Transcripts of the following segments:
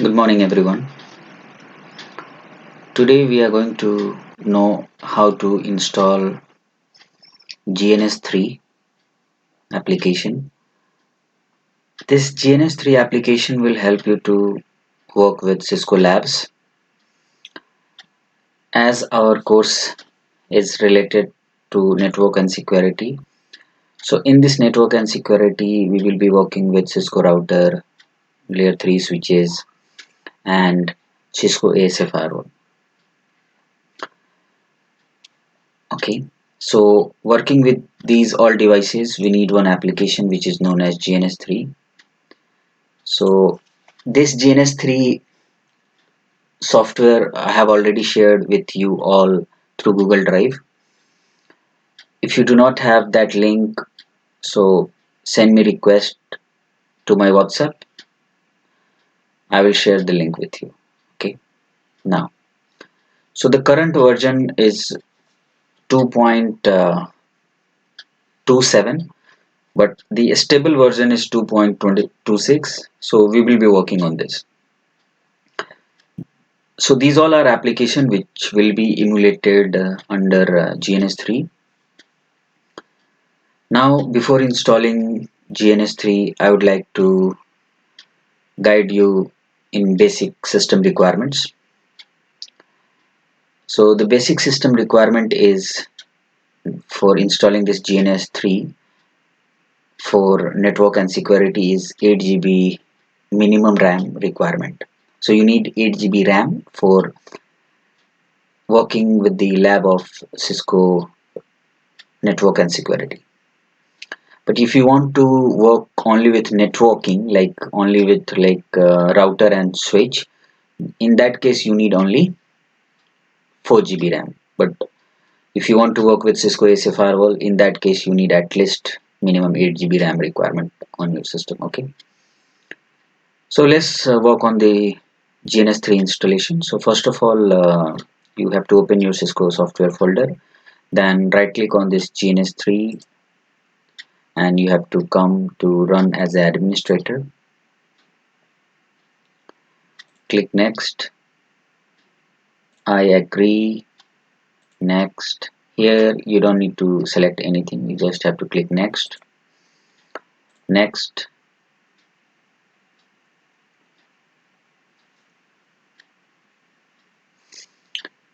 Good morning, everyone. Today we are going to know how to install Gns3 application. This Gns3 application will help you to work with Cisco Labs as our course is related to network and security. So in this network and security, we will be working with Cisco router, layer 3 switches and Cisco ASA firewall. Okay, so working with these all devices, we need one application which is known as Gns3. So this Gns3 software I have already shared with you all through Google Drive. If you do not have that link, so send me request to my WhatsApp. I will share the link with you. Okay, now, so the current version is 2.27, but the stable version is 2.26. So we will be working on this. So these all are application which will be emulated under GNS3. Now before installing GNS3, I would like to guide you in basic system requirements. So the basic system requirement is for installing this GNS3 for network and security is 8 GB minimum RAM requirement. So you need 8 GB RAM for working with the lab of Cisco network and security. But if you want to work only with networking, like only with router and switch, in that case you need only 4 GB RAM. But if you want to work with Cisco ASA firewall, in that case you need at least minimum 8 GB RAM requirement on your system. Okay, so let's work on the GNS3 installation. So first of all, you have to open your Cisco software folder, then right click on this GNS3 and you have to come to run as an administrator. Click next. I agree. Next. Here you don't need to select anything, you just have to click next. Next.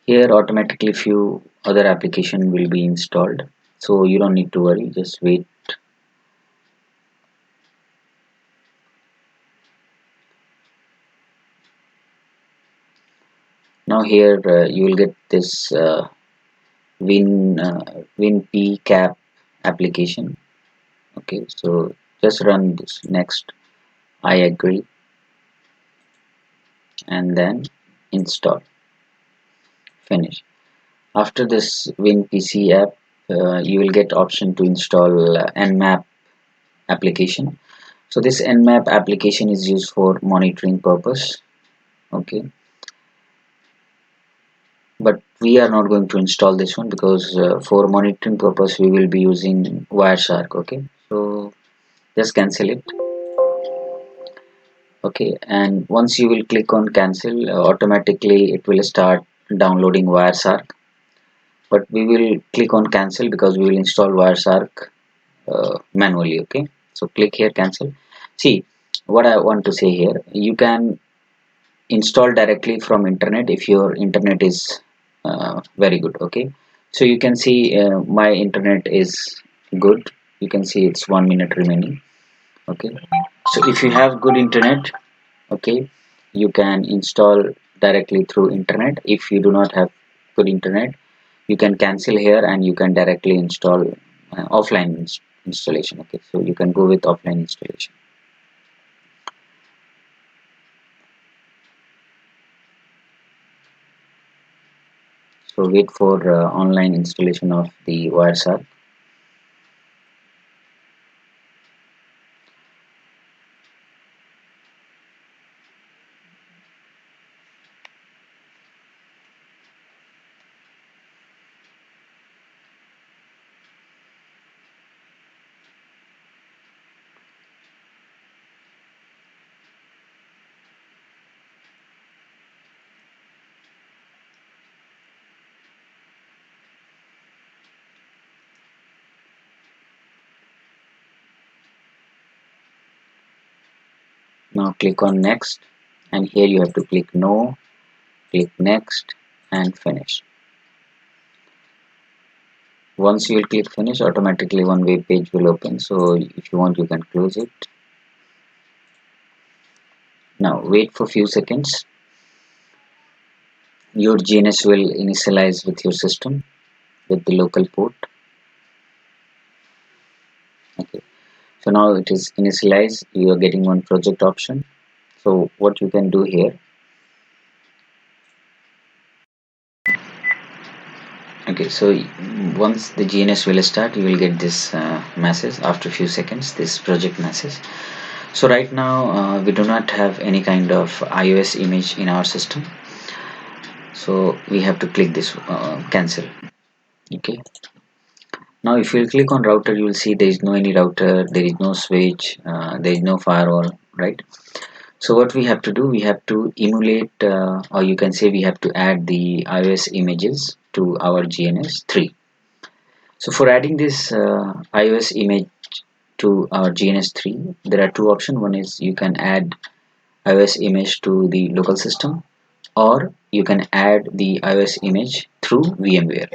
Here automatically few other application will be installed, so you don't need to worry, just wait. Now here you will get this WinPCAP application. Okay, so just run this. Next, I agree, and then install. Finish. After this WinPC app, you will get option to install Nmap application. So this Nmap application is used for monitoring purpose. Okay, but we are not going to install this one because for monitoring purpose we will be using Wireshark. Okay, so just cancel it. Okay, and once you will click on cancel, automatically it will start downloading Wireshark, but we will click on cancel because we will install Wireshark manually. Okay, so click here cancel. See what I want to say here, you can install directly from internet if your internet is very good. Okay, so you can see my internet is good, you can see it's 1 minute remaining. Okay, so if you have good internet, okay, you can install directly through internet. If you do not have good internet, you can cancel here and you can directly install offline installation. Okay, so you can go with offline installation. So wait for online installation of the Wireshark. Now click on next, and here you have to click no, click next and finish. Once you will click finish, automatically one web page will open, so if you want you can close it. Now wait for few seconds. Your GNS will initialize with your system with the local port. Okay, so now it is initialized. You are getting one project option. So what you can do here, okay, so once the GNS will start, you will get this message after a few seconds, this project message. So right now we do not have any kind of iOS image in our system, so we have to click this cancel. Okay, now if you click on router, you will see there is no any router, there is no switch, there is no firewall, right? So what we have to do, we have to emulate or you can say we have to add the iOS images to our GNS3. So for adding this iOS image to our GNS3, there are two options. One is you can add iOS image to the local system, or you can add the iOS image through VMware.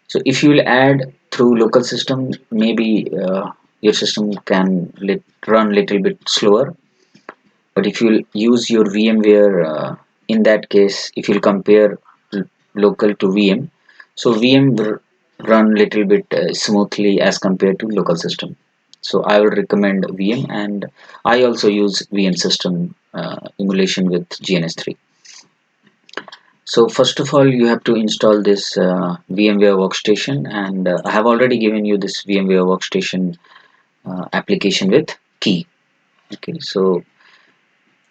So if you will add through local system, maybe your system can run little bit slower, but if you use your VMware, in that case, if you compare local to VM, so VM will run little bit smoothly as compared to local system. So I would recommend VM, and I also use VM system emulation with GNS3. So first of all, you have to install this VMware workstation, and I have already given you this VMware workstation application with key. Okay, so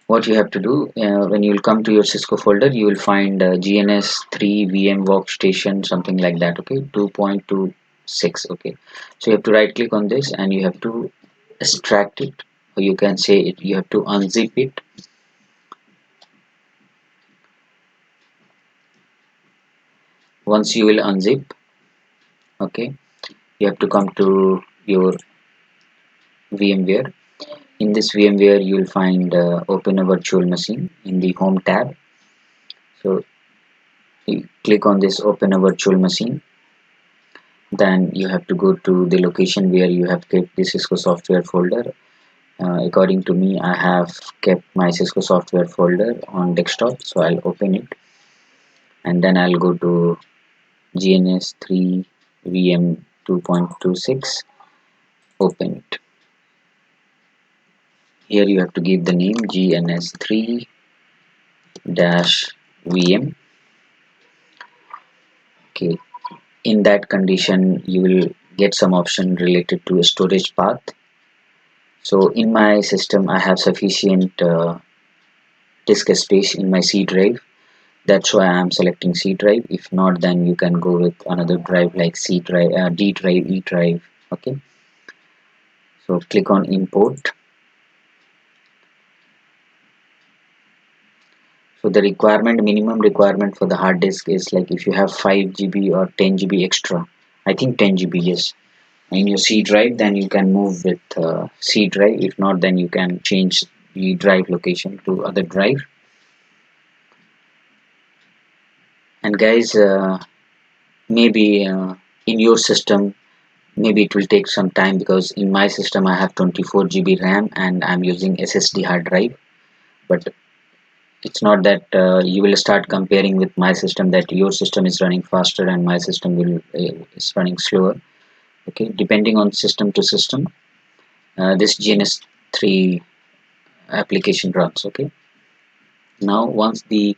what you have to do, when you will come to your Cisco folder, you will find GNS3 VM workstation, something like that. Okay, 2.26. Okay, so you have to right click on this and you have to extract it, or you can say it, you have to unzip it. Once you will unzip, okay, you have to come to your VMware. In this VMware, you will find open a virtual machine in the home tab. So you click on this open a virtual machine, then you have to go to the location where you have kept the Cisco software folder. According to me, I have kept my Cisco software folder on desktop, so I'll open it, and then I'll go to GNS3 VM 2.26, open it. Here you have to give the name GNS3 VM. Okay, in that condition you will get some option related to a storage path. So in my system I have sufficient disk space in my C drive, that's why I am selecting C drive. If not, then you can go with another drive like C drive, D drive, E drive. Okay, so click on import. So the minimum requirement for the hard disk is like if you have 5 GB or 10 GB extra, I think 10 GB, yes, in your C drive, then you can move with C drive. If not, then you can change the drive location to other drive. And guys, maybe in your system, maybe it will take some time, because in my system I have 24 GB RAM and I'm using SSD hard drive. But it's not that you will start comparing with my system that your system is running faster and my system is running slower. Okay, depending on system to system, this GNS3 application runs. Okay, now once the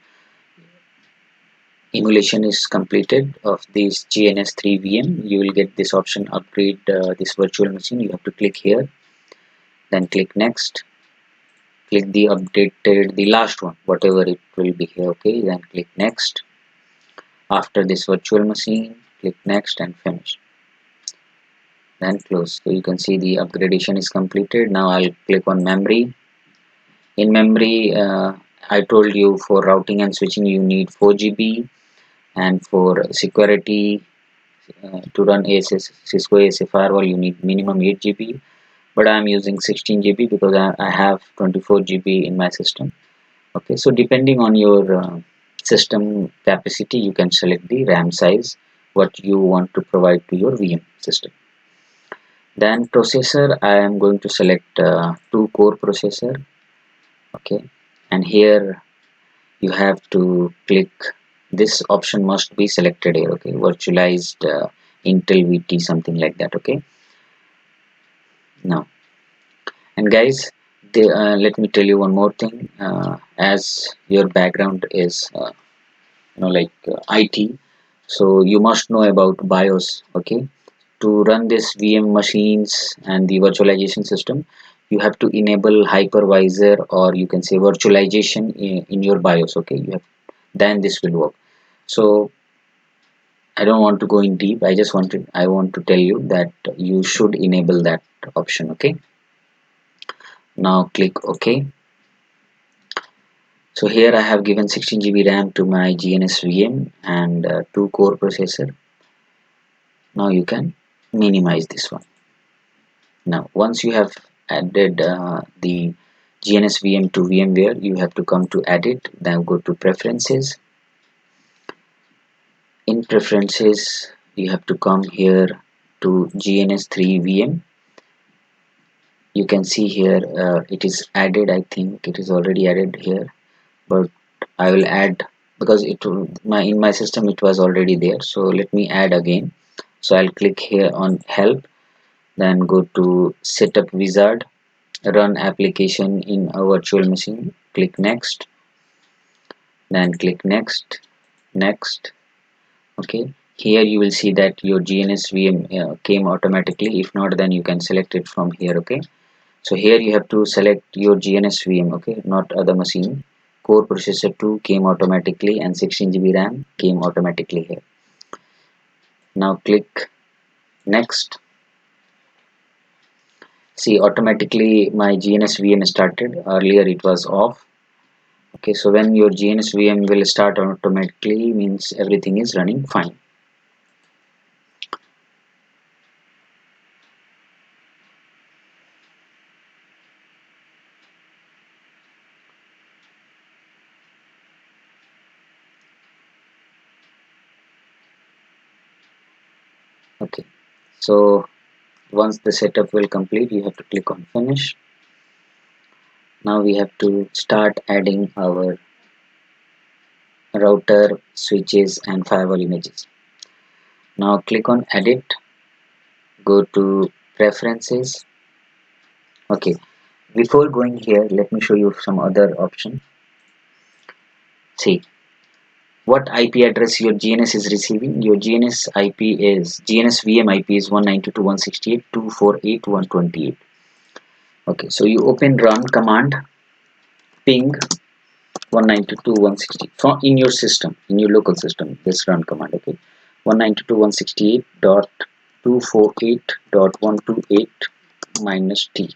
emulation is completed of this GNS3 VM, you will get this option, upgrade this virtual machine. You have to click here, then click next, click the updated, the last one, whatever it will be here. Okay, then click next. After this virtual machine, click next and finish, then close. So you can see the upgradation is completed. Now I'll click on memory. In memory, I told you for routing and switching you need 4 GB, and for security, to run ASS, Cisco ASA firewall, you need minimum 8 GB, but I'm using 16 GB because I have 24 GB in my system. Okay, so depending on your system capacity, you can select the RAM size what you want to provide to your VM system. Then processor, I am going to select 2 core processor. Okay, and here you have to click, this option must be selected here. Okay, virtualized Intel VT, something like that. Okay, now, and guys, let me tell you one more thing. As your background is like IT, so you must know about BIOS. Okay, to run this VM machines and the virtualization system, you have to enable hypervisor, or you can say virtualization in your BIOS. Okay, you have, then this will work. So I don't want to go in deep. I want to tell you that you should enable that option. Okay, now click OK. So here I have given 16 GB RAM to my GNS VM and 2 core processor. Now you can minimize this one. Now once you have added the GNS VM to VMware, you have to come to edit, then go to preferences. In preferences, you have to come here to GNS3 VM. You can see here it is added. I think it is already added here, but I will add because in my system it was already there. So let me add again. So I'll click here on help, then go to setup wizard, run application in a virtual machine, click next, then click next. Okay, here you will see that your GNS VM came automatically. If not, then you can select it from here. Okay, so here you have to select your GNS VM. Okay, not other machine. Core processor 2 came automatically and 16 GB RAM came automatically here. Now click next. See, automatically my GNS VM started. Earlier it was off. Okay, so when your GNS VM will start automatically, means everything is running fine. Okay, so once the setup will complete, you have to click on finish. Now we have to start adding our router, switches and firewall images. Now click on edit, go to preferences. Okay, before going here, let me show you some other option. See what IP address your GNS is receiving. Your GNS IP is GNS VM IP is 192.168.248.128. Okay, so you open run command, ping 192.168 from in your system, in your local system, this run command. Okay, 192.168.248.128 minus t,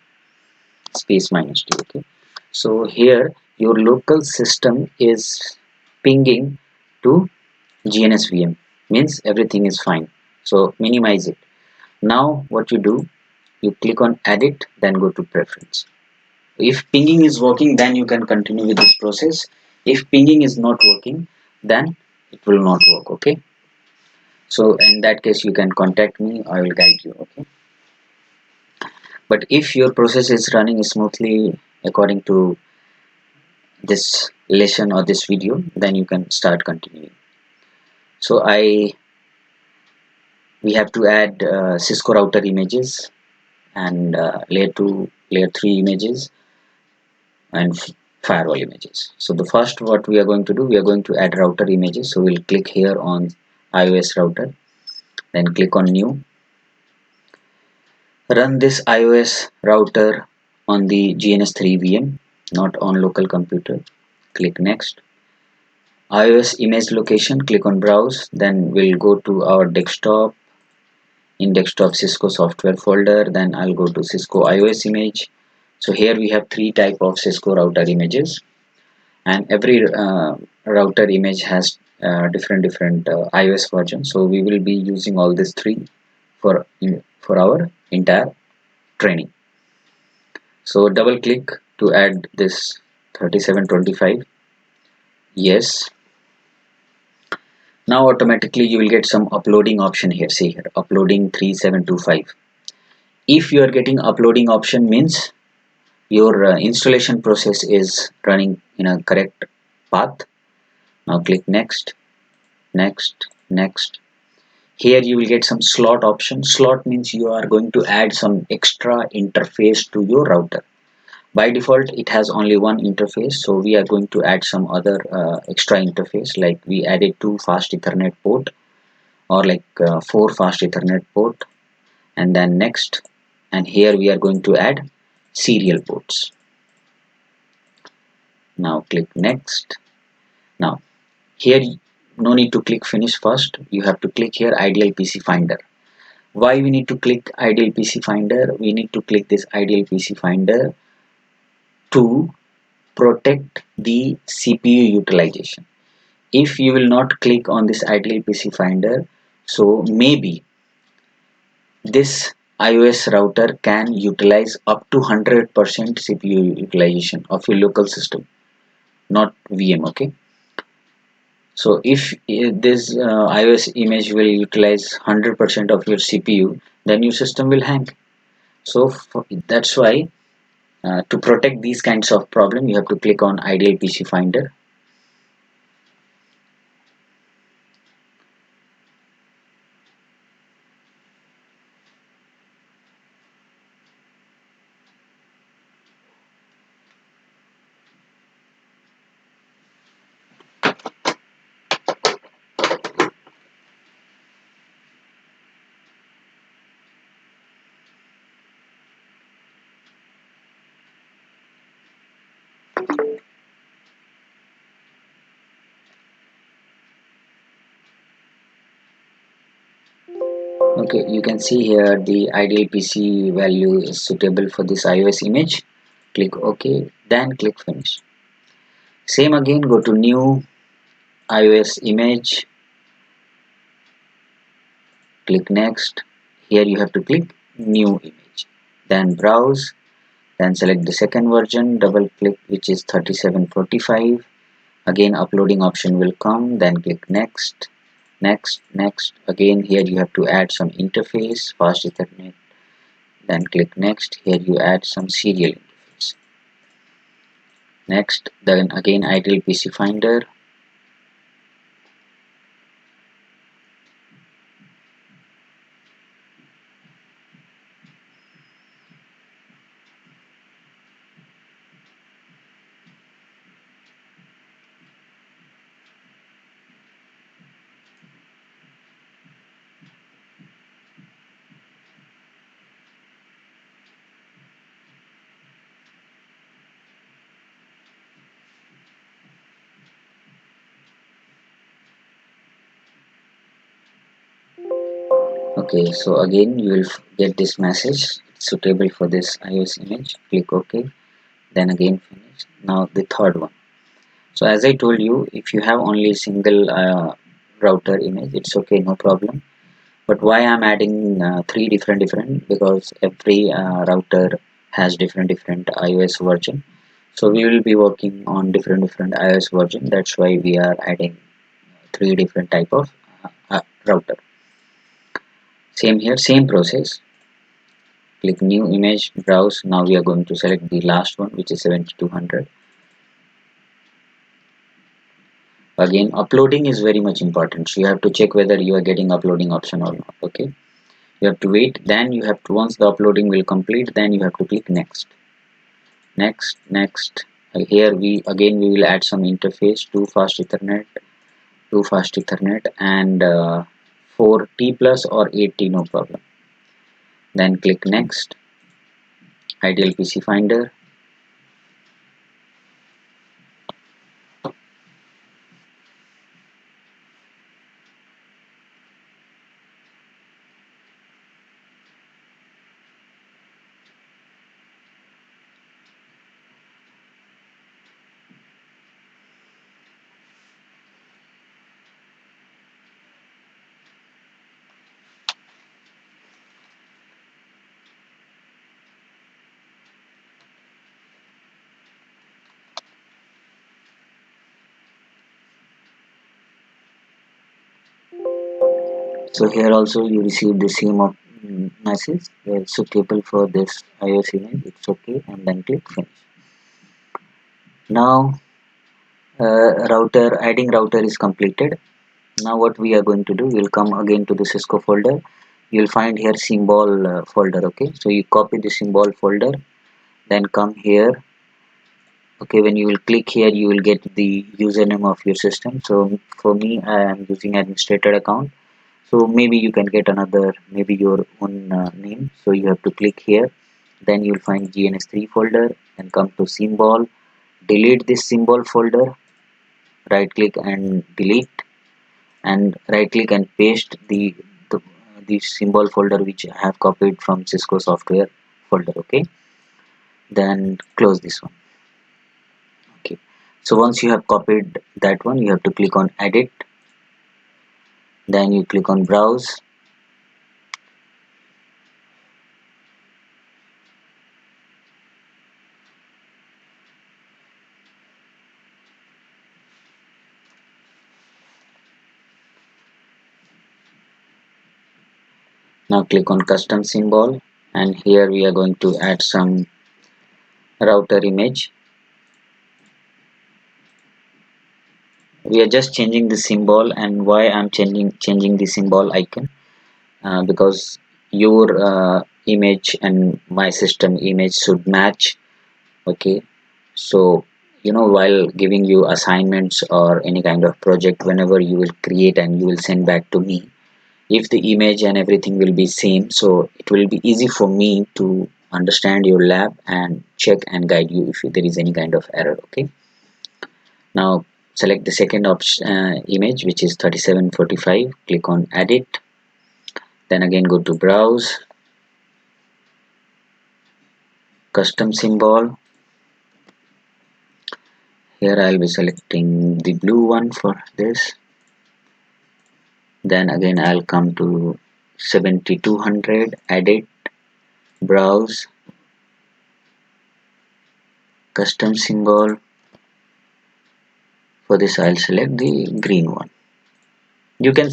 space minus t. Okay, so here your local system is pinging to GNS VM, means everything is fine. So minimize it. Now what you do, you click on edit, then go to preference. If pinging is working, then you can continue with this process. If pinging is not working, then it will not work. Okay, so in that case you can contact me, I will guide you. Okay, but if your process is running smoothly according to this lesson or this video, then you can start continuing. So we have to add Cisco router images and layer 2 layer 3 images and firewall images. So the first what we are going to do, we are going to add router images. So we'll click here on iOS router, then click on new, run this iOS router on the GNS3 VM, not on local computer. Click next. iOS image location, click on browse, then we'll go to our desktop. In desktop Cisco software folder, then I'll go to Cisco iOS image. So here we have 3 type of Cisco router images, and every router image has different iOS version. So we will be using all these 3 for our entire training. So double click to add this 3725. Yes. Now automatically you will get some uploading option here. See here, uploading 3725. If you are getting uploading option, means your installation process is running in a correct path. Now click next, next, next. Here you will get some slot option. Slot means you are going to add some extra interface to your router. By default it has only one interface, so we are going to add some other extra interface, like we added 2 fast Ethernet port, or like 4 fast Ethernet port, and then next, and here we are going to add serial ports. Now click next. Now here no need to click finish first, you have to click here ideal PC finder. Why we need to click ideal PC finder? We need to click this ideal PC finder to protect the CPU utilization. If you will not click on this ideal PC finder, so maybe this iOS router can utilize up to 100% CPU utilization of your local system, not VM. Okay, so if this iOS image will utilize 100% of your CPU, then your system will hang. So that's why to protect these kinds of problem, you have to click on ideal PC finder. Okay, you can see here the ideal PC value is suitable for this iOS image. Click OK, then click finish. Same again, go to new iOS image, click next. Here you have to click new image, then browse, then select the second version, double click, which is 3745. Again uploading option will come, then click next, next, next. Again here you have to add some interface, fast Ethernet, then click next. Here you add some serial interface. Next, then again ideal PC finder. Okay, so again you will get this message, suitable for this iOS image. Click OK, then again finish. Now the third one. So as I told you, if you have only single router image, it's okay, no problem. But why I'm adding three different, because every router has different iOS version. So we will be working on different iOS version. That's why we are adding three different type of router. Same here, same process. Click new image, browse. Now we are going to select the last one, which is 7200. Again, uploading is very much important, so you have to check whether you are getting uploading option or not. Okay, you have to wait, then you have to, once the uploading will complete, then you have to click next, next, next. Here we will add some interface, 2 fast Ethernet, and 4T plus or 8T, no problem. Then click next, ideal PC finder. So here also you receive the same message, suitable for this iOS image, it's okay, and then click finish. Now adding router is completed. Now what we are going to do, we'll come again to the Cisco folder. You'll find here symbol folder. Okay, so you copy the symbol folder, then come here. Okay, when you will click here, you will get the username of your system. So for me, I am using administrator account, so maybe you can get another, maybe your own name. So you have to click here, then you'll find Gns3 folder, and come to symbol, delete this symbol folder, right click and delete, and right click and paste the, the symbol folder which I have copied from Cisco software folder. Okay, then close this one. Okay, so once you have copied that one, you have to click on edit, then you click on browse, now click on custom symbol, and here we are going to add some router image. We are just changing the symbol, and why I'm changing the symbol icon, because your image and my system image should match. Okay, so while giving you assignments or any kind of project, whenever you will create and you will send back to me, if the image and everything will be same, so it will be easy for me to understand your lab and check and guide you if there is any kind of error. Okay, now select the second option, image, which is 3745, click on edit, then again go to browse, custom symbol. Here I'll be selecting the blue one for this, then again I'll come to 7200, edit, browse, custom symbol. For this I'll select the green one. You can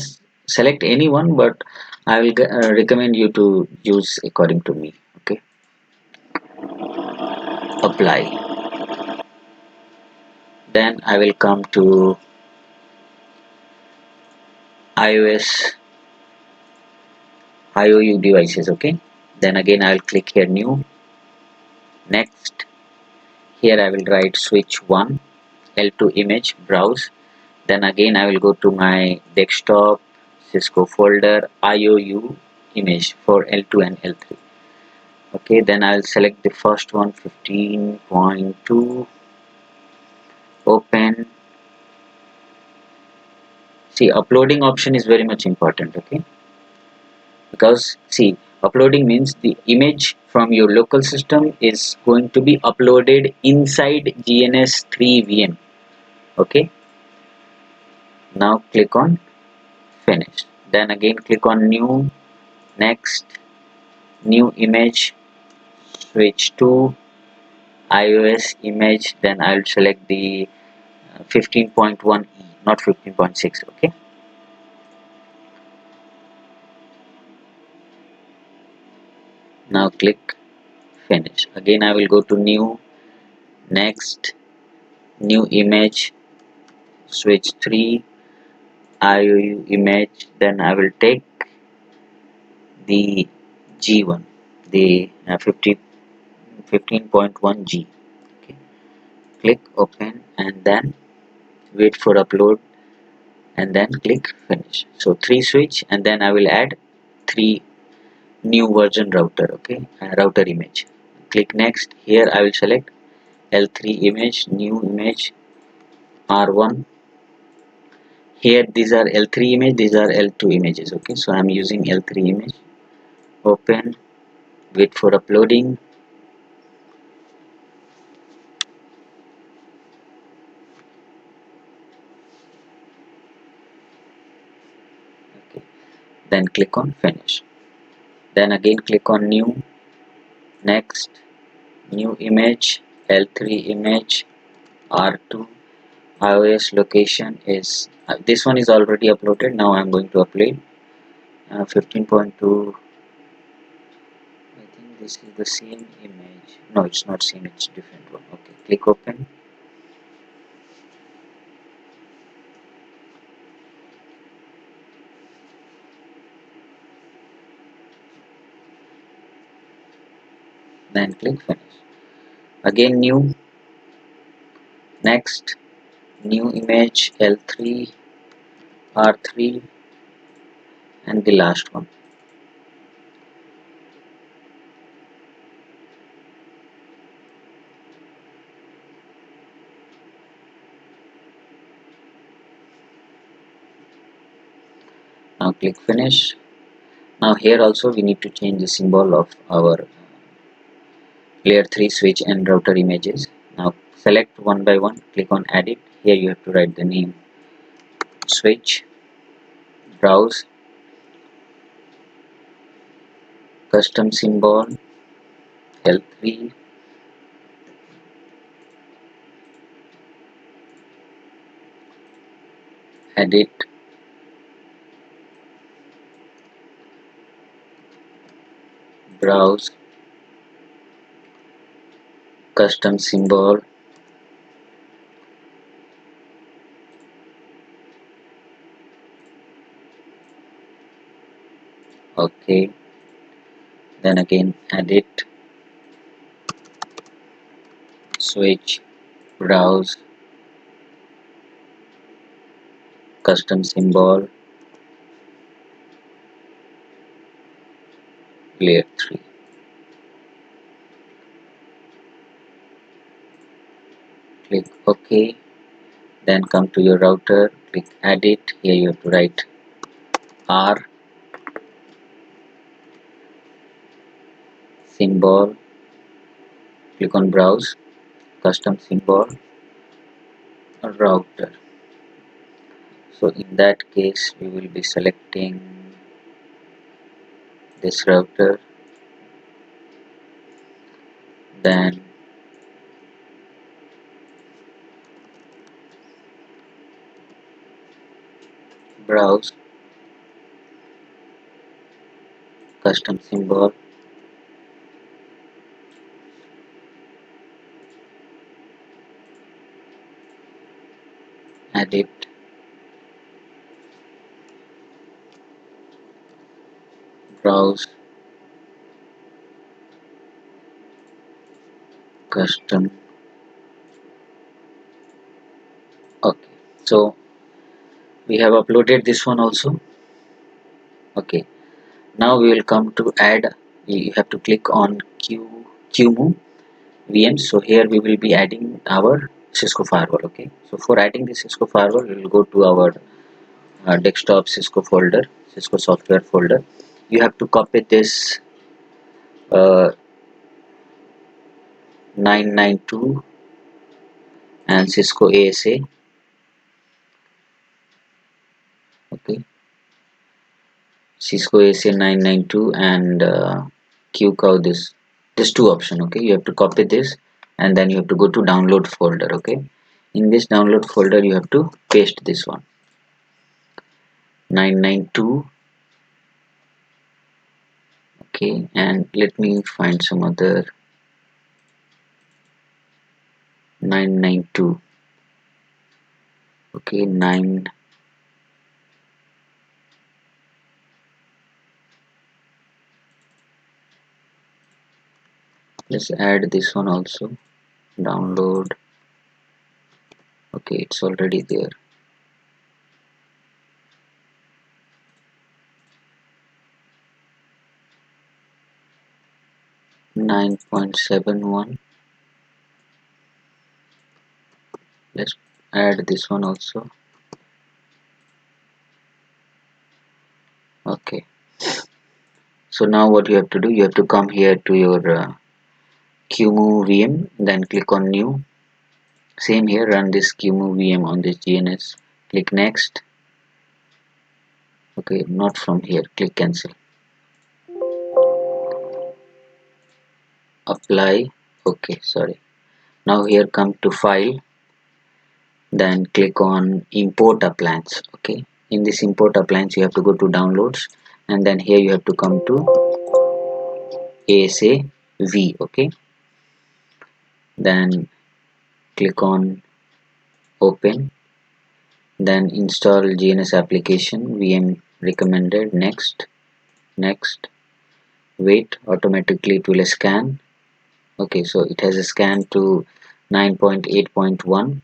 select any one, but I will recommend you to use according to me. Okay, apply, then I will come to iOS IOU devices. Okay, then again I will click here new, next. Here I will write switch 1, L2 image, browse, then again I will go to my desktop Cisco folder, IOU image for L2 and L3. Okay, then I'll select the first one, 15.2, open. See, uploading option is very much important. Okay, because see, uploading means the image from your local system is going to be uploaded inside Gns3 VM. Okay, now click on finish, then again click on new, next, new image, switch to iOS image, then I'll select the 15.1e, not 15.6. Okay, now click finish, again I will go to new, next, new image, switch 3, IOU image, then I will take the G1, the 15.1G. Okay, click open, and then wait for upload, and then click finish. So 3 switch, and then I will add 3 new version router. Okay, router image, click next. Here I will select L3 image, new image, R1. Here these are L3 image, these are L2 images. Okay, so I'm using L3 image, open, wait for uploading. Okay, then click on finish, then again click on new, next, new image, L3 image, R2. iOS location is this one is already uploaded. Now I'm going to upload 15.2. I think this is the same image. No, it's not same, it's different one. Okay, click open. Then click finish. Again new, next, new image L3, R3, and the last one. Now click finish. Now here also we need to change the symbol of our layer 3 switch and router images. Now select one by one, click on edit. Here you have to write the name switch, browse, custom symbol L3, edit, browse, custom symbol, okay, then again edit, switch, browse, custom symbol, layer 3. Click OK, then come to your router, click edit. Here you have to write R, symbol, click on browse, custom symbol, router. So in that case we will be selecting this router, then browse, custom symbol, edit, browse, custom. Okay, so we have uploaded this one also. Okay, now we will come to add. You have to click on QMove VM. So here we will be adding our Cisco firewall. Okay, so for adding the Cisco firewall we will go to our desktop Cisco folder, Cisco software folder. You have to copy this 992 and Cisco ASA. Okay, Cisco ASA 992 and QCOW, this two option. Okay, you have to copy this and then you have to go to download folder. Okay, in this download folder you have to paste this one 992. Okay, and let me find some other 992. Okay, 9. Let's add this one also. Download. Okay, it's already there. 9.71. Let's add this one also. Okay, so now what you have to do, you have to come here to your QMove VM, then click on new. Same here, run this QMove VM on this GNS. Click next. Okay, not from here, click cancel. Apply. Okay, sorry. Now here come to file, then click on import appliance. Okay, in this import appliance you have to go to downloads, and then here you have to come to ASA V. Okay, then click on open, then install GNS application, VM recommended, next, next, wait, automatically it will scan. Okay, so it has a scan to 9.8.1,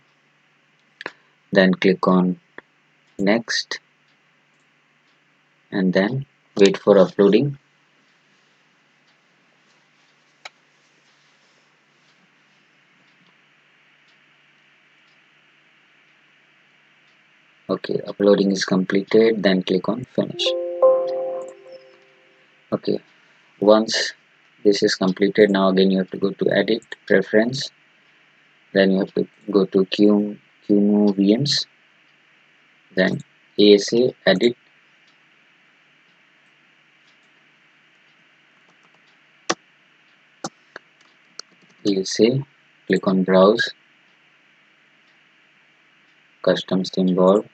then click on next, and then wait for uploading. Okay, uploading is completed, then click on finish. Okay, once this is completed, now again you have to go to edit, preference, then you have to go to QMove VMs, then ASA, edit, ASA, click on browse, custom symbol,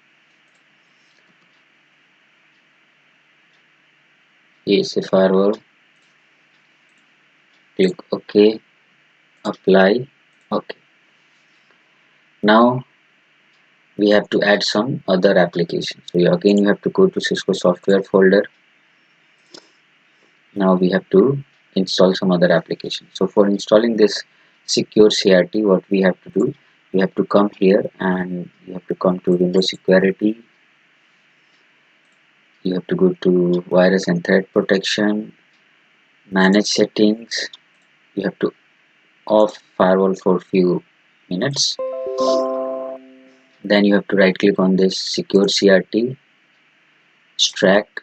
ASA firewall, click OK, apply. Okay, now we have to add some other applications. So again you have to go to Cisco software folder. Now we have to install some other applications. So for installing this Secure Crt, what we have to do, we have to come here and you have to come to Windows Security. You have to go to virus and threat protection, manage settings. You have to off firewall for a few minutes. Then you have to right click on this Secure Crt, extract,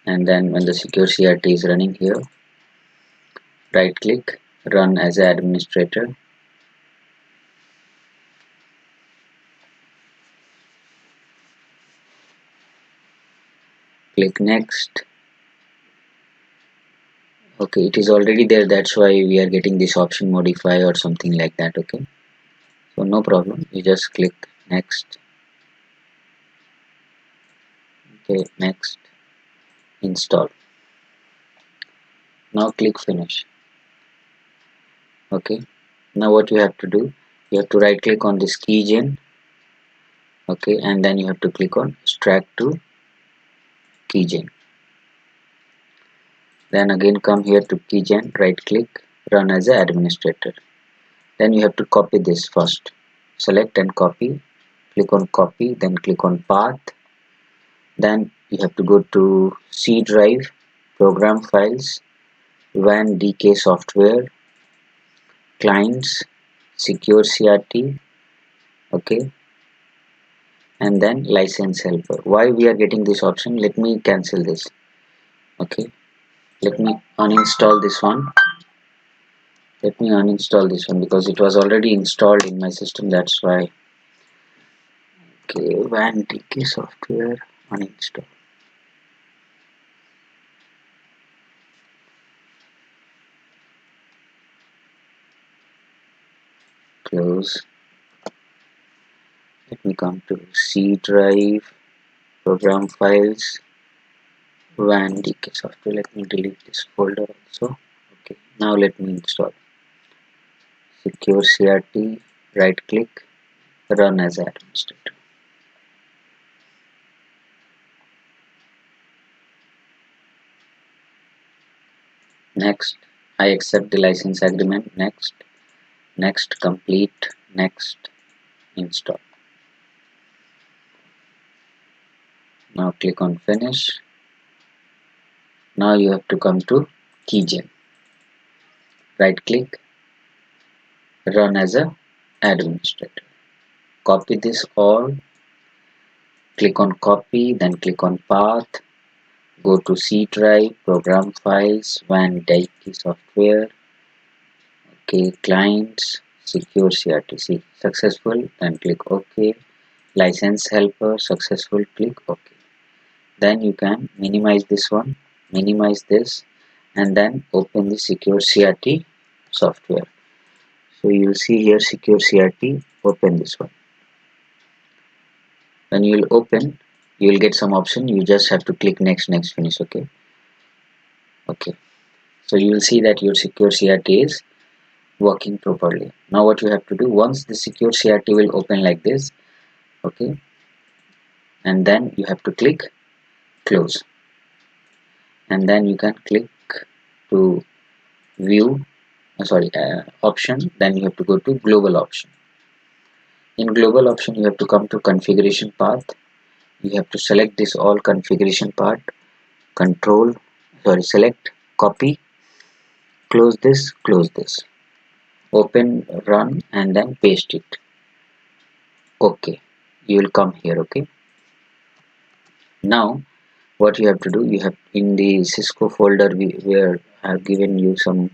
and then when the Secure Crt is running here, right click, run as an administrator. Click next. Okay, it is already there, that's why we are getting this option modify or something like that. Okay, so no problem, you just click next. Okay, next, install. Now click finish. Okay, now what you have to do, you have to right click on this keygen. Okay, and then you have to click on extract to keygen. Then again come here to keygen, right click, run as an administrator. Then you have to copy this first. Select and copy. Click on copy, then click on path. Then you have to go to C drive, program files, WAN DK software, clients, Secure Crt. Okay, and then license helper. Why we are getting this option? Let me cancel this. Okay, let me uninstall this one. Let me uninstall this one because it was already installed in my system, that's why. Okay, WAN DK software, uninstall. Close. Let me come to C drive, program files, WAN DK software. Let me delete this folder also. Okay, now let me install Secure Crt, right click, run as administrator. Next, I accept the license agreement. Next, next, complete, next, install. Now click on finish. Now you have to come to keygen. Right click, run as a administrator. Copy this all. Click on copy, then click on path. Go to C drive, program files, WAN DK software. Okay, clients, Secure Crt. See, successful, then click OK. License helper, successful, click OK. Then you can minimize this one, minimize this, and then open the Secure Crt software. So you will see here Secure Crt, open this one. When you will open, you will get some option. You just have to click next, finish. Okay. So you will see that your Secure Crt is working properly. Now what you have to do, once the Secure Crt will open like this, okay, and then you have to click close, and then you can click to view option, then you have to go to global option. In global option, you have to come to configuration path. You have to select this all configuration part, select, copy, close this, open, run, and then paste it. Okay, you will come here. Okay, now what you have to do, you have in the Cisco folder where I have given you some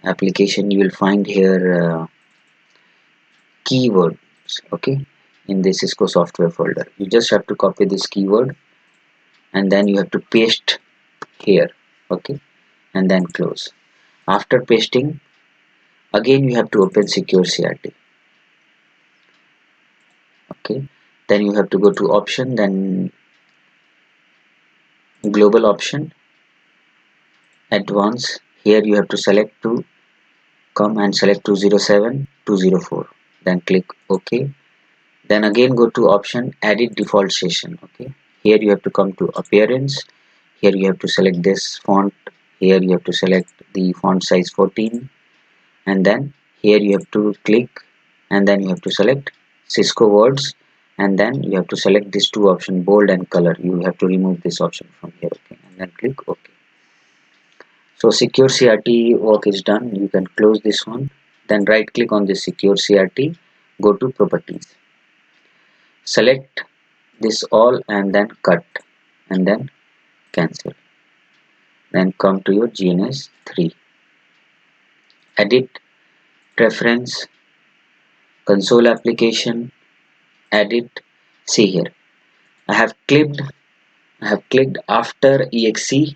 application, you will find here keywords. Okay, in the Cisco software folder, you just have to copy this keyword and then you have to paste here. Okay, and then close. After pasting, again you have to open Secure Crt. Okay, then you have to go to option, then global option, advanced. Here you have to select to come and select 207 204, then click OK. Then again go to option, edit default session. Okay, here you have to come to appearance. Here you have to select this font. Here you have to select the font size 14, and then here you have to click and then you have to select Cisco words, and then you have to select these two options, bold and color. You have to remove this option from here. Okay, and then click OK. So Secure Crt work is done. You can close this one, then right click on this Secure Crt, go to properties, select this all and then cut and then cancel, then come to your Gns3, edit, preference, console application, edit. See here, I have clicked after exe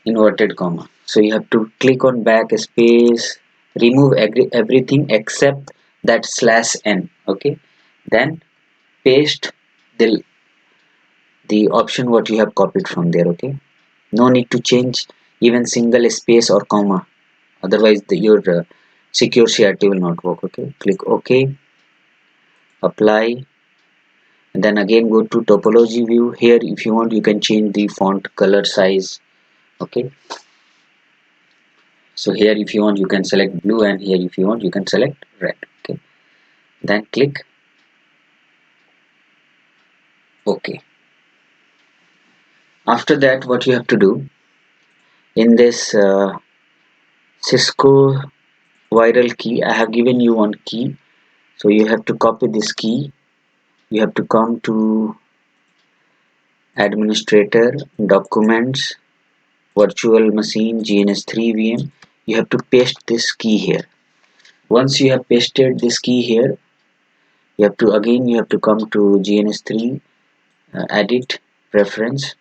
inverted comma, so you have to click on backspace, remove everything except that /n. Okay, then paste the option what you have copied from there. Okay, no need to change even single space or comma, otherwise your Secure Crt will not work. Okay, click OK, apply, and then again go to topology view. Here if you want you can change the font color size. Okay, so here if you want you can select blue, and here if you want you can select red. Okay, then click OK. After that, what you have to do, in this Cisco viral key, I have given you one key, so you have to copy this key. You have to come to administrator, documents, virtual machine, Gns3 VM. You have to paste this key here. Once you have pasted this key here, you have to come to Gns3, edit, preference.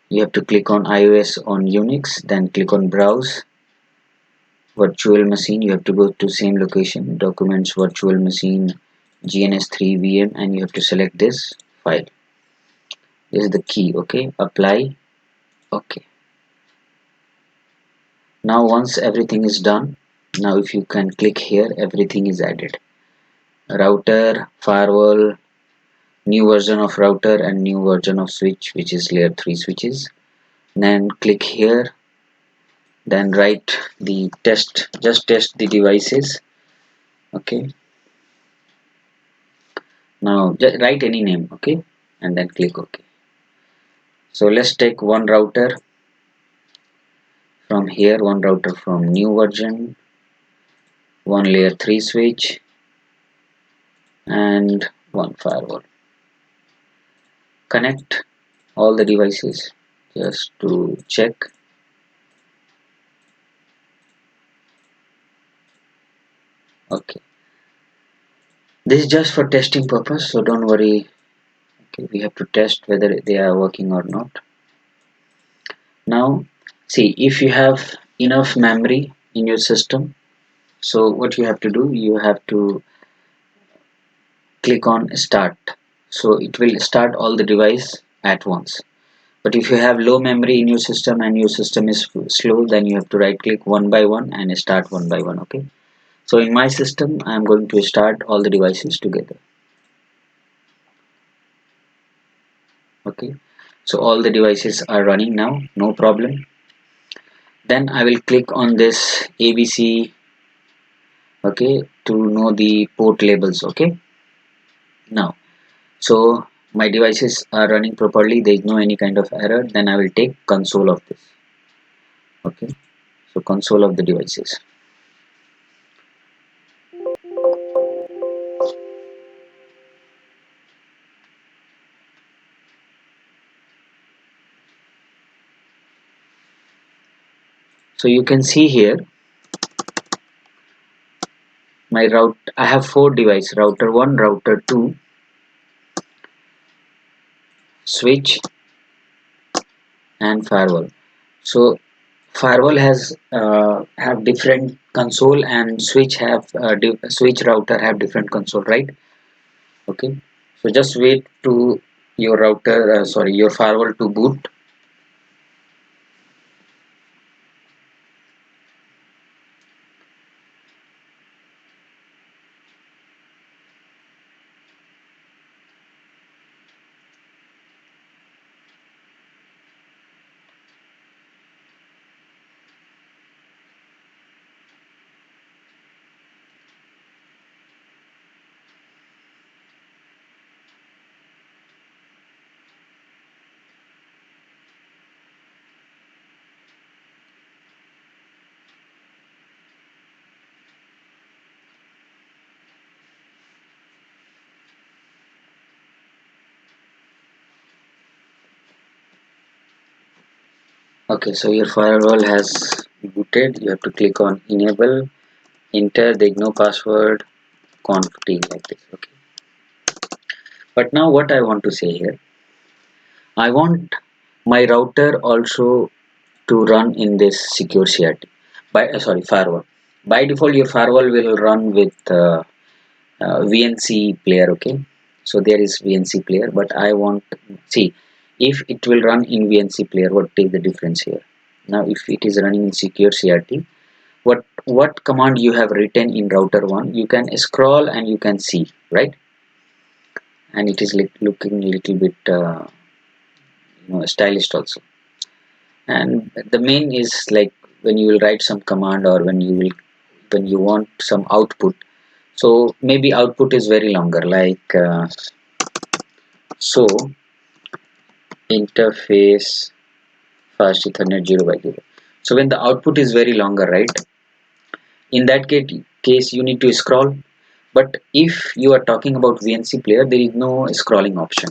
You have to click on iOS on Unix, then click on browse, virtual machine. You have to go to same location, documents, virtual machine, Gns3 VM, and you have to select this file. This is the key. Okay, apply. Okay, now once everything is done, now if you can click here, everything is added: router, firewall, new version of router, and new version of switch, which is layer 3 switches. Then click here, then write the test, just test the devices. Okay, now just write any name. Okay, and then click OK. So let's take one router from here, one router from new version, one layer 3 switch, and one firewall. Connect all the devices just to check. Okay, this is just for testing purpose, so don't worry. Okay, we have to test whether they are working or not. Now see, if you have enough memory in your system, so what you have to do, you have to click on start, so it will start all the device at once. But if you have low memory in your system and your system is slow, then you have to right click one by one and start one by one. Okay, so in my system I am going to start all the devices together. Okay, so all the devices are running now, no problem. Then I will click on this ABC, okay, to know the port labels. Okay, now, so my devices are running properly, there is no any kind of error. Then I will take console of this. Okay, so console of the devices. So you can see here my route, I have 4 devices: router 1, router 2, switch, and firewall. So firewall has have different console, and switch have switch router have different console, right? Okay, so just wait to your router, sorry, your firewall to boot. Okay, so your firewall has booted. You have to click on enable, enter the no password, config, like this. Okay, but now what I want to say here, I want my router also to run in this secure CRT by sorry, firewall. By default your firewall will run with VNC player. Okay, so there is VNC player, but I want, see, if it will run in VNC player, what is the difference here? Now if it is running in secure CRT, what command you have written in router 1, you can scroll and you can see, right? And it is looking a little bit stylish also. And the main is like when you will write some command, or when you want some output, so maybe output is very longer, like so interface fast ethernet 0 by 0. So when the output is very longer, right, in that case you need to scroll. But if you are talking about VNC player, there is no scrolling option.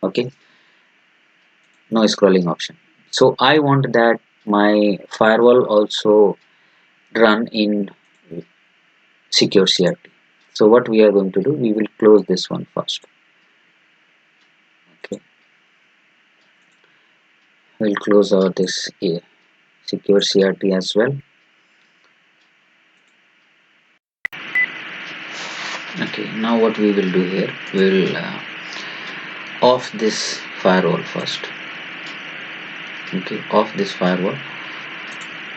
Okay, no scrolling option. So I want that my firewall also run in secure CRT. So what we are going to do, we will close this one first. Okay, we'll close out this secure CRT as well. Okay, now what we will do here, we will off this firewall first. Okay, off this firewall.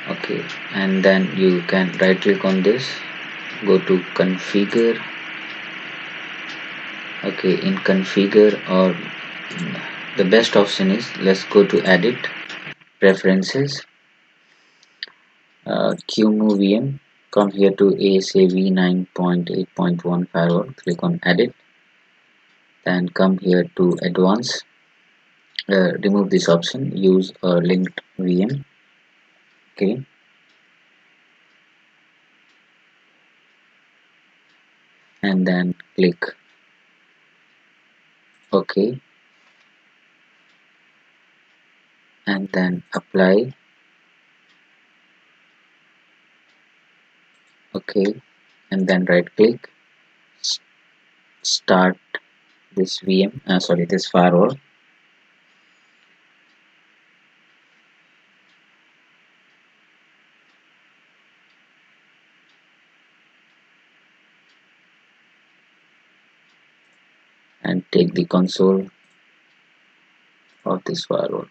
Okay, and then you can right click on this, go to configure. Okay, in configure, or the best option is, let's go to edit, preferences, QMOVM, come here to ASAV 9.8.1 firewall, click on edit, then come here to advanced, remove this option, use a linked VM. Okay, and then click OK, and then apply. Okay, and then right click, start this VM, sorry, this firewall. and take the console of this firewall.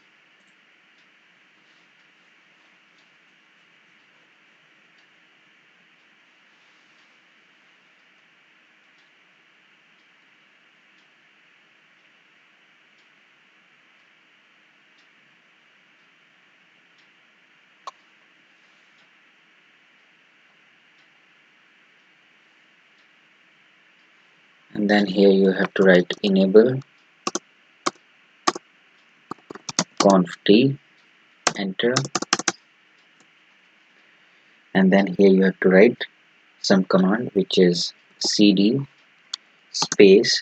And then here you have to write enable conft, enter, and then here you have to write some command which is cd space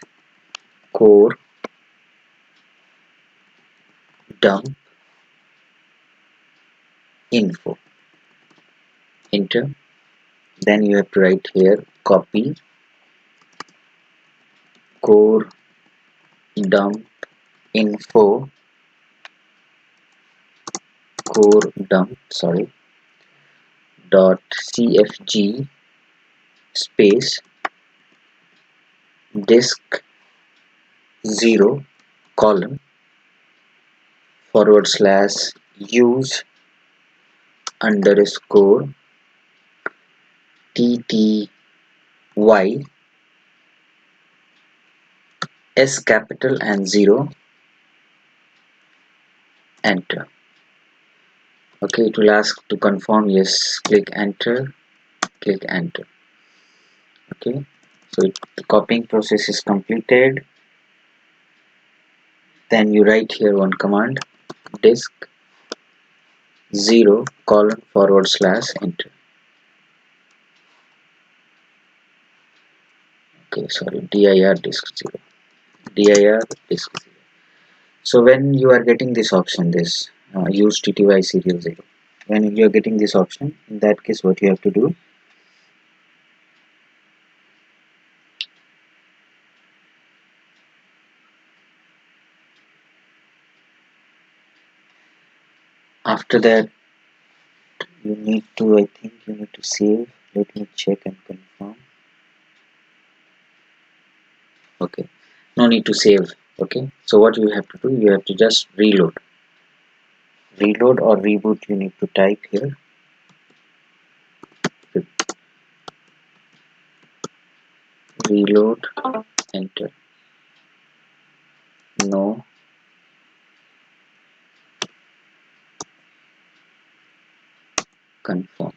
core dump info, enter. Then you have to write here copy core dump info core dump dot cfg space disk 0 colon / use underscore tty s capital and 0, enter. Okay, it will ask to confirm. Yes, click enter, click enter. Okay, so the copying process is completed. Then you write here one command disk 0 colon / enter. Okay, sorry, dir disk 0, dir disk 0. So when you are getting this option, this use tty serial 0, when you are getting this option, in that case what you have to do, after that you need to, I think you need to save. Let me check and confirm. Okay, no need to save. Okay, so what you have to do, you have to just reload or reboot. You need to type here reload, enter, no, confirm.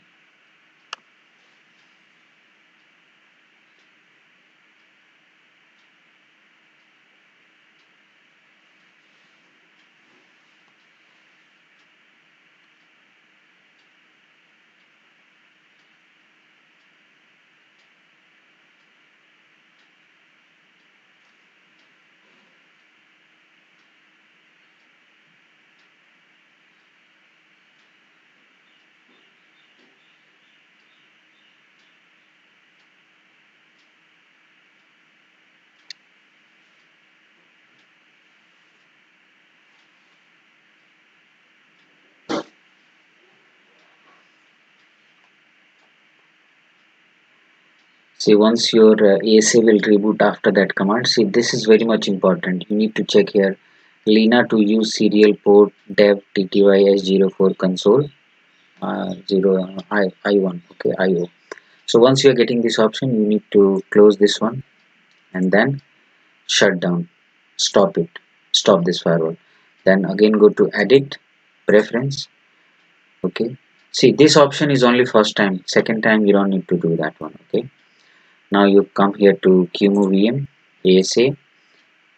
See, once your ASA will reboot after that command, see, this is very much important. You need to check here Lena to use serial port dev ttys04 console 0 I1, okay, IO. So once you are getting this option, you need to close this one and then shut down, stop this firewall. Then again go to edit, preference, okay. See, this option is only first time, second time you don't need to do that one, okay. Now you come here to QMOVM, ASA,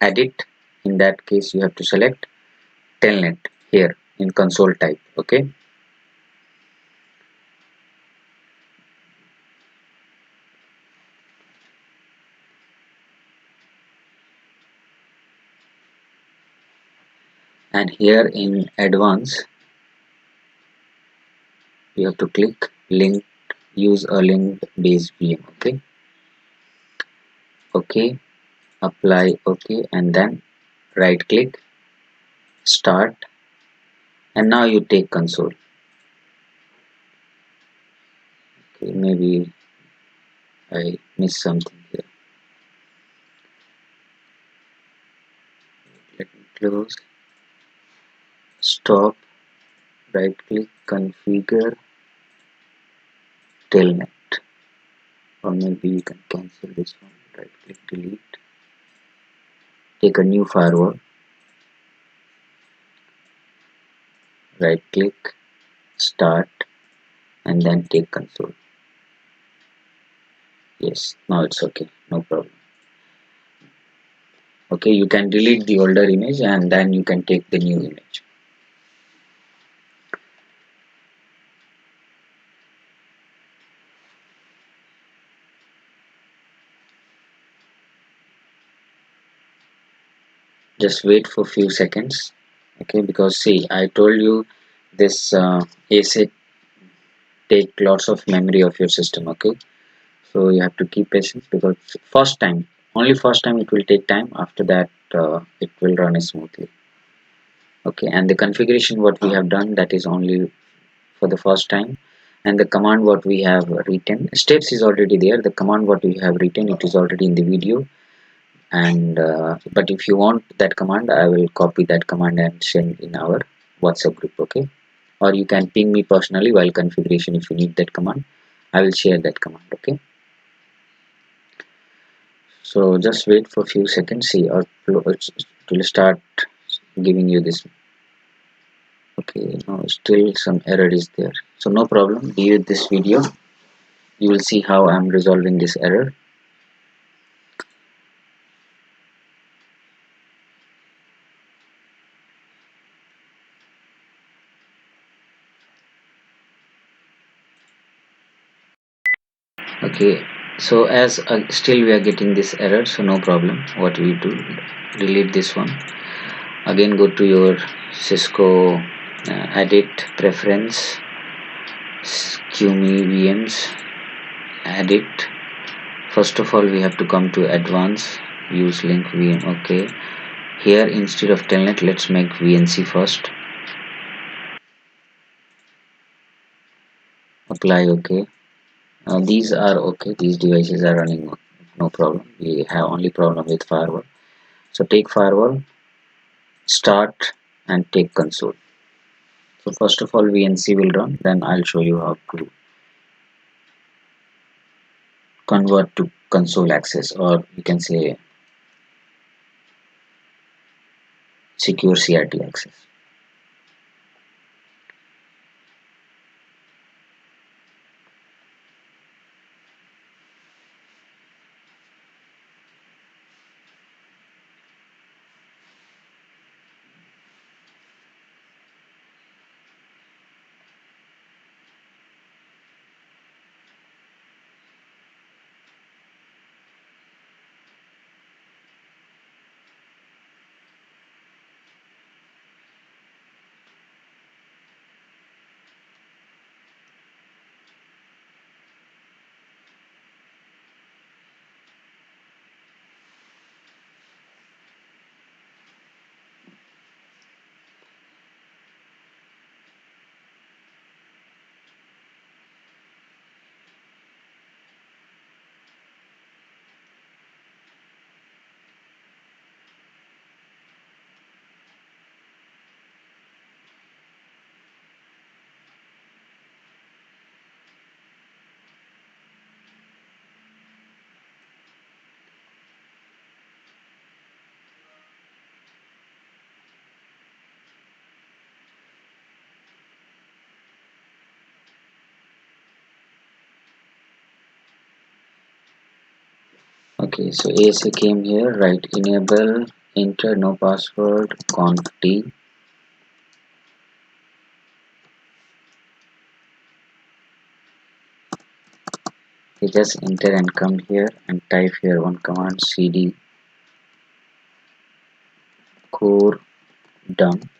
edit. In that case, you have to select telnet here in console type. Okay. And here in advanced, you have to click link, use a link based VM. Okay. Okay. Apply. Okay. And then right click, start. And now you take console. Okay. Maybe I missed something here. close, stop, right click, configure telnet, or maybe you can cancel this one, right click, delete, take a new firewall, right click, start, and then take console. Yes, now it's okay, no problem. Okay, you can delete the older image and then you can take the new image. Just wait for few seconds. Okay, because see, I told you this AC take lots of memory of your system. Okay, so you have to keep patience, because first time, only first time it will take time. After that it will run smoothly. Okay, and the configuration what we have done, that is only for the first time, and the command what we have written, steps is already there, the command what we have written, it is already in the video. And but if you want that command, I will copy that command and send in our WhatsApp group. Okay, or you can ping me personally while configuration if you need that command. I will share that command. Okay, so just wait for a few seconds. See, or it will start giving you this. Okay, no, still some error is there, so no problem, leave this video, you will see how I'm resolving this error. Okay, so as still we are getting this error, so no problem, what we do, delete this one, again go to your Cisco, edit preference, QME VMs, edit. First of all we have to come to advanced, use link VM. Okay, here instead of telnet, let's make VNC first, apply. Okay, these are okay, these devices are running, no problem, we have only problem with firewall. So take firewall, start, and take console. So first of all VNC will run, then I'll show you how to convert to console access, or you can say secure CRT access. Okay, so ASA came here, right, enable, enter no password, conf t. You just enter and come here and type here one command, cd core dump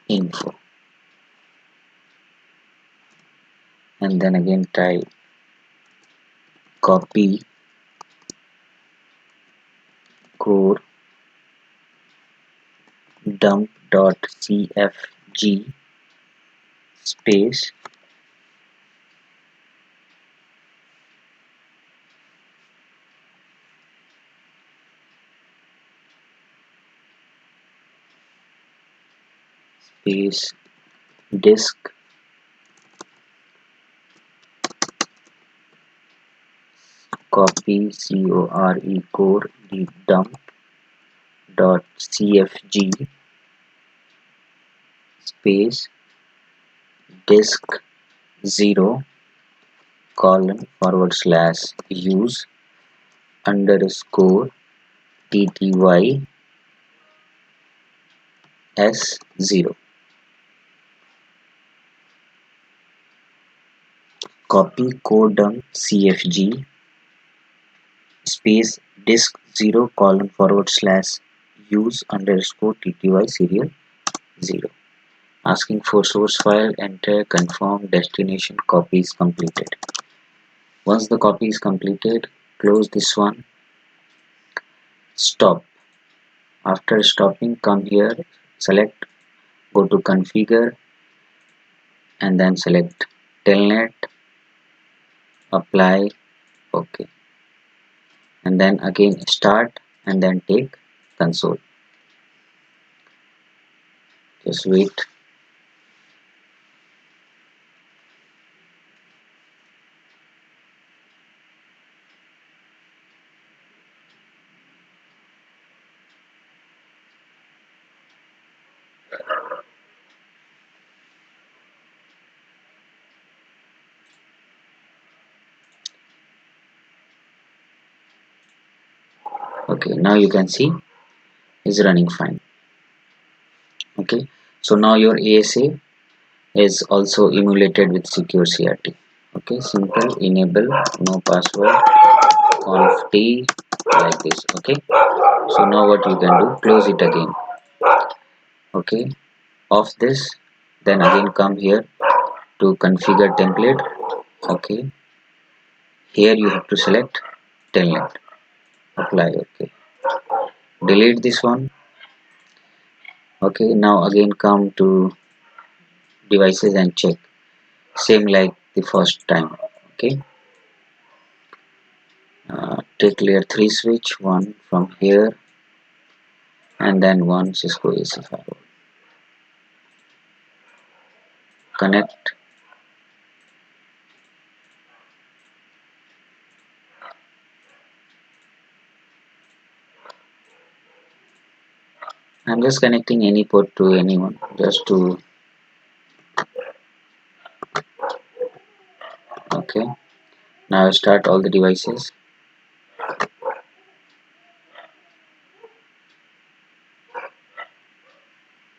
info, and then again type copy core dump.cfg space space disk copy core dump dot cfg space disk 0 colon / use underscore tty s0. Copy core dump cfg space disk 0 colon / use underscore tty serial 0. Asking for source file, enter, confirm, destination, copy is completed. Once the copy is completed, close this one, stop. After stopping, come here, select, go to configure, and then select telnet, apply, OK. And then again start, and then take console. Just wait. Okay, now you can see is running fine. Okay, so now your ASA is also emulated with Secure Crt. Okay, simple enable no password conf t like this. Okay, so now what you can do, close it again. Okay, off this, then again come here to configure template. Okay, here you have to select telnet, apply. Okay, delete this one. Okay, now again come to devices and check, same like the first time. Okay, take layer 3 switch, one from here and then one Cisco AC firewall, connect. I'm just connecting any port to anyone, just to okay. Now start all the devices,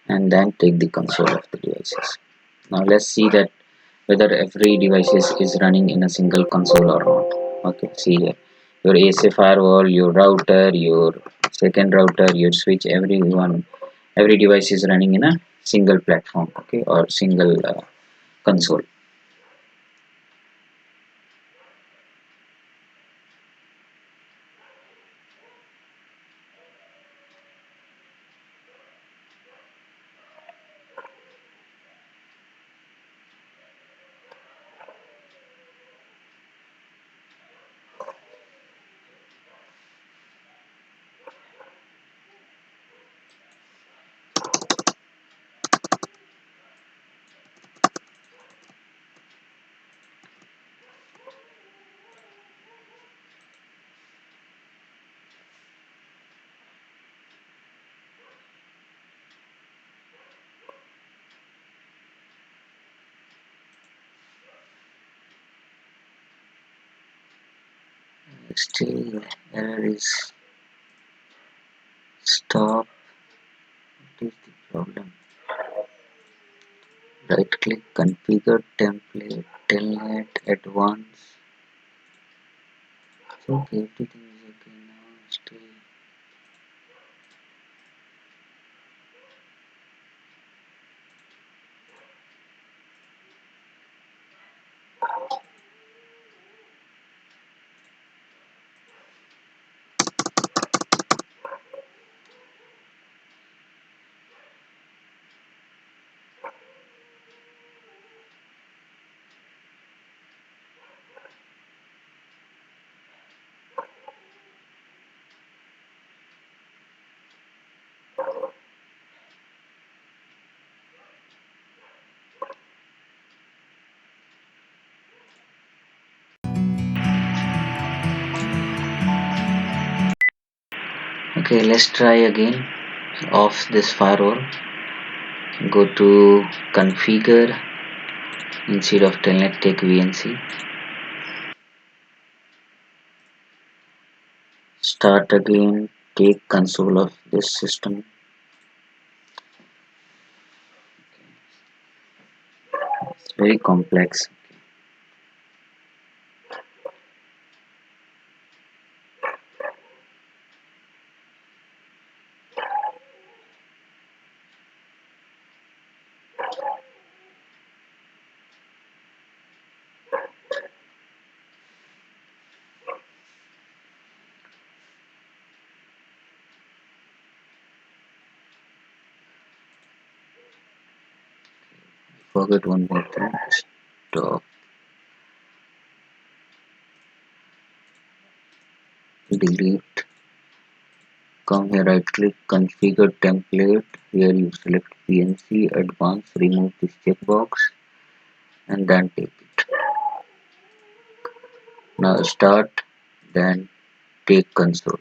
and then take the console of the devices. Now let's see that whether every devices is running in a single console or not. Okay, see here, your AC firewall, your router, your second router, your switch, every device is running in a single platform, okay, or single console. Still error is stop. What is the problem? Right click, configure template, telnet advanced. Okay, everything is okay now. Still Okay, let's try again. Off this firewall, go to configure. Instead of telnet, take VNC. Start again, take console of this system. It's very complex. Forget one more thing. Stop. Delete. Come here, right click, configure template. Here you select PNC advanced, remove this checkbox and then take it. Now start, then take console.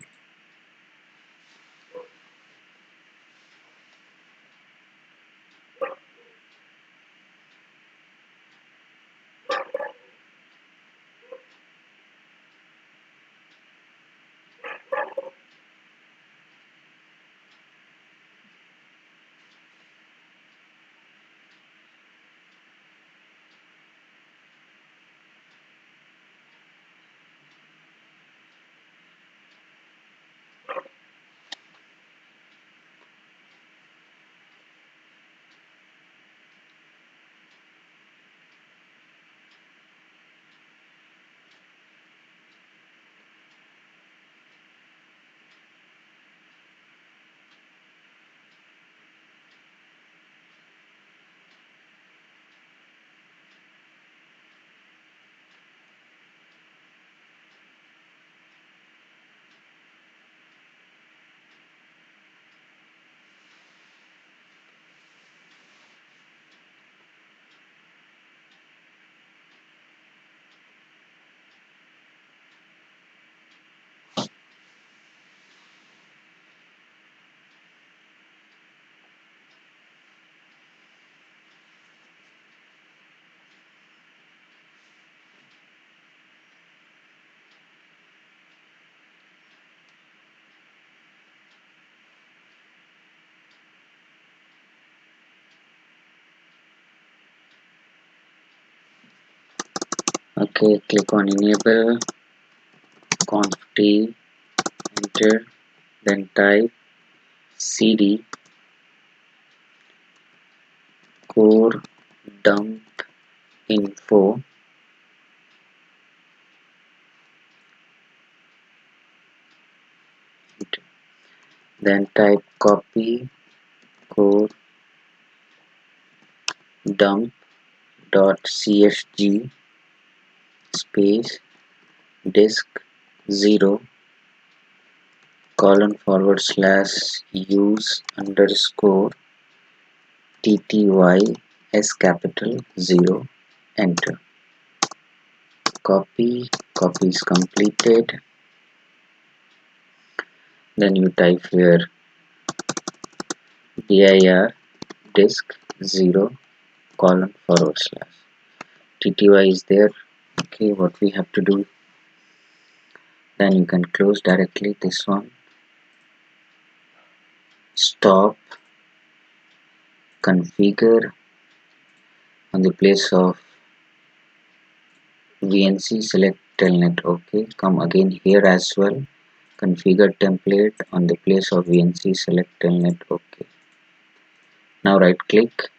Okay, click on enable, conft, enter, then type cd core dump info, then type copy core dump .csg space disk 0 /use underscore tty s capital 0, enter. Copy is completed. Then you type here dir disk 0 / tty is there. Okay, what we have to do, then you can close directly this one. Stop, configure on the place of VNC, select telnet. Okay, come again here as well, configure template on the place of VNC, select telnet. Okay, now right click,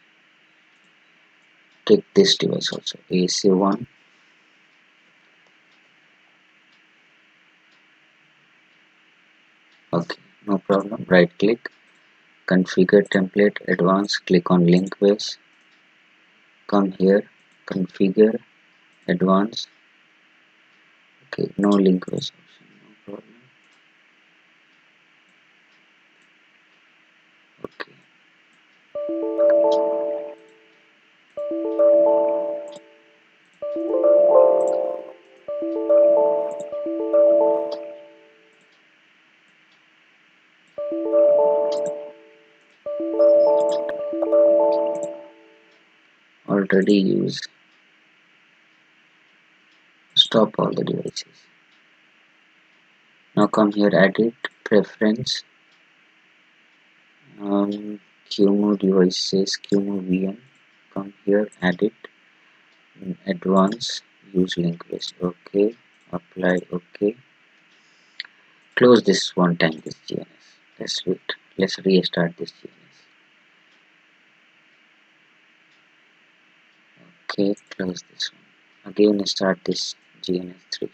take this device also, AC1. Okay, no problem. Right click, configure template advanced, click on link base, come here, configure advanced. Okay, no link base option, no problem. Okay, already use. Stop all the devices. Now come here, edit, preference, QMO devices, QMO VM. Come here, edit, advanced, use link list. Okay, apply. Okay, close this one time. This GNS. Let's wait. Let's restart this GNS. Okay, close this one. Again, start this Gns3.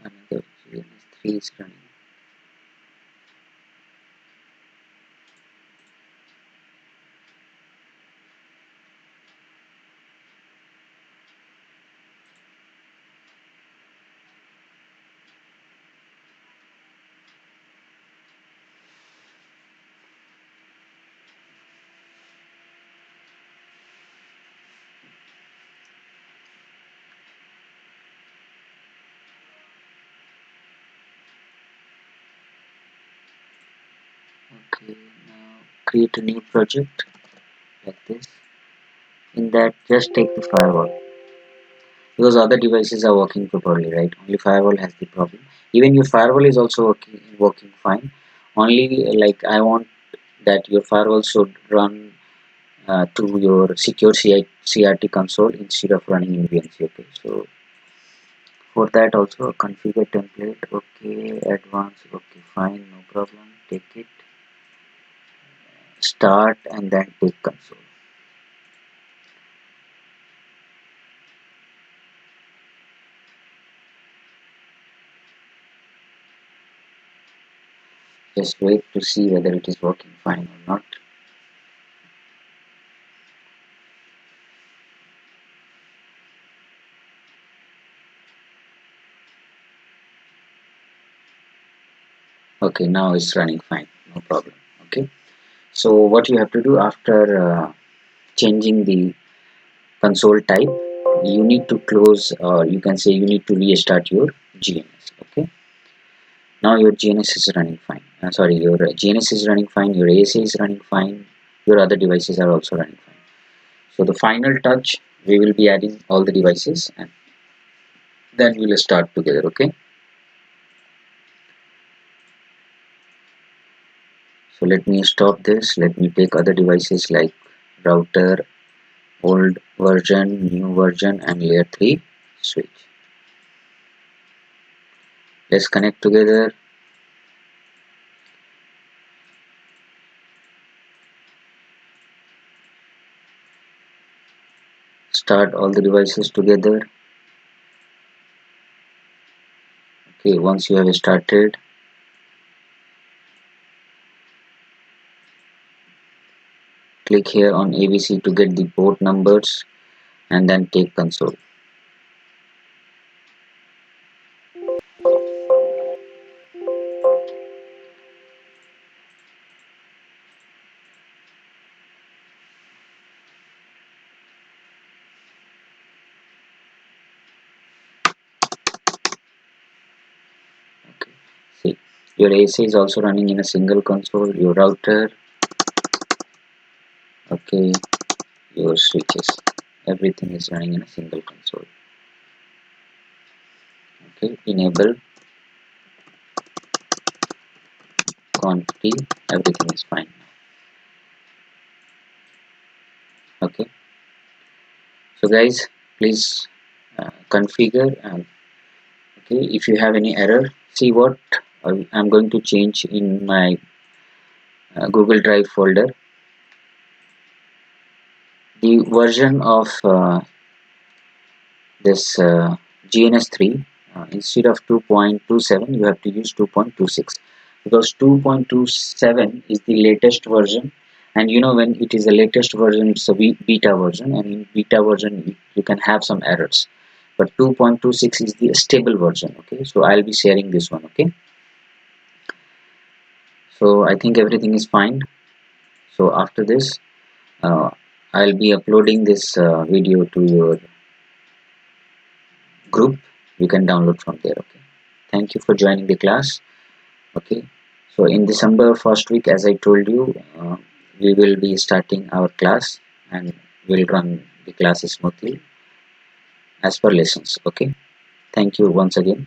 Another Gns3 is running. Okay, now create a new project like this. In that, just take the firewall, because other devices are working properly, right? Only firewall has the problem. Even your firewall is also working fine. Only like I want that your firewall should run to your secure CRT console instead of running in VNC. Okay, so for that also a configure template. Okay, advanced. Okay, fine, no problem. Take it, start, and then take console. Just wait to see whether it is working fine or not. Okay, now it's running fine, no problem. Okay, so what you have to do after changing the console type, you need to close, or you can say you need to restart your GNS. Okay, now your GNS is running fine. Sorry, your GNS is running fine, your ASA is running fine, your other devices are also running fine. So the final touch, we will be adding all the devices and then we will start together. Okay, so let me stop this. Let me take other devices like router, old version, new version, and layer 3 switch. Let's connect together. Start all the devices together. Okay, once you have started, click here on ABC to get the port numbers and then take console. Okay, see, your AC is also running in a single console, your router, okay, your switches, everything is running in a single console. Okay, enable quantity, everything is fine. Okay, so guys, please configure. Okay, if you have any error, see what I'm going to change in my Google Drive folder. The version of this GNS3, instead of 2.27 you have to use 2.26, because 2.27 is the latest version, and you know, when it is the latest version, it's a beta version, and in beta version you can have some errors, but 2.26 is the stable version. Okay, so I'll be sharing this one. Okay, so I think everything is fine. So after this, uh, I'll be uploading this video to your group, you can download from there. Okay, thank you for joining the class. Okay, so in December first week, as I told you, we will be starting our class and we'll run the classes smoothly as per lessons. Okay, thank you once again.